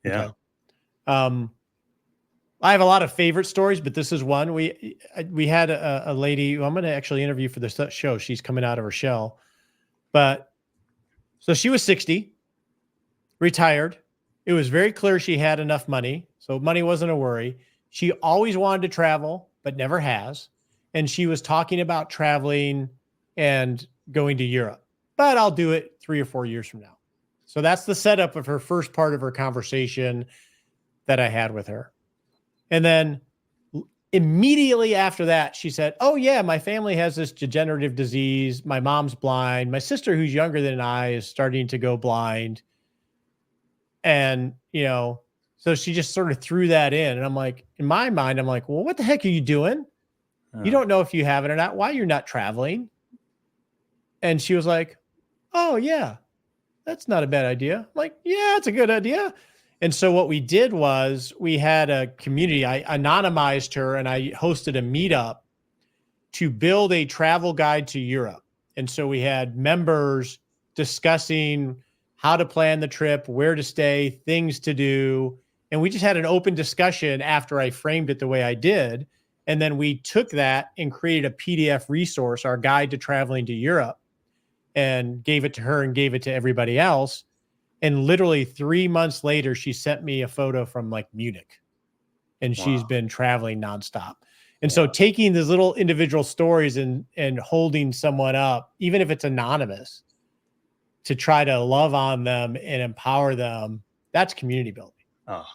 Yeah. Okay. I have a lot of favorite stories, but this is one. We had a lady who I'm going to actually interview for this show. She's coming out of her shell. But so she was 60, retired. It was very clear she had enough money. So money wasn't a worry. She always wanted to travel, but never has. And she was talking about traveling and going to Europe, but I'll do it 3 or 4 years from now. So that's the setup of her first part of her conversation that I had with her. And then immediately after that, she said, "Oh yeah, my family has this degenerative disease. My mom's blind. My sister, who's younger than I, is starting to go blind." And, so she just sort of threw that in. And I'm like, in my mind, I'm like, well, what the heck are you doing? You don't know if you have it or not. Why you're not traveling? And she was like, "Oh yeah, that's not a bad idea." I'm like, "Yeah, it's a good idea." And so what we did was we had a community. I anonymized her and I hosted a meetup to build a travel guide to Europe. And so we had members discussing how to plan the trip, where to stay, things to do. And we just had an open discussion after I framed it the way I did. And then we took that and created a PDF resource, our guide to traveling to Europe, and gave it to her and gave it to everybody else. And literally 3 months later, she sent me a photo from like Munich, and she's been traveling nonstop. And so taking these little individual stories and holding someone up, even if it's anonymous, to try to love on them and empower them, that's community building. Oh,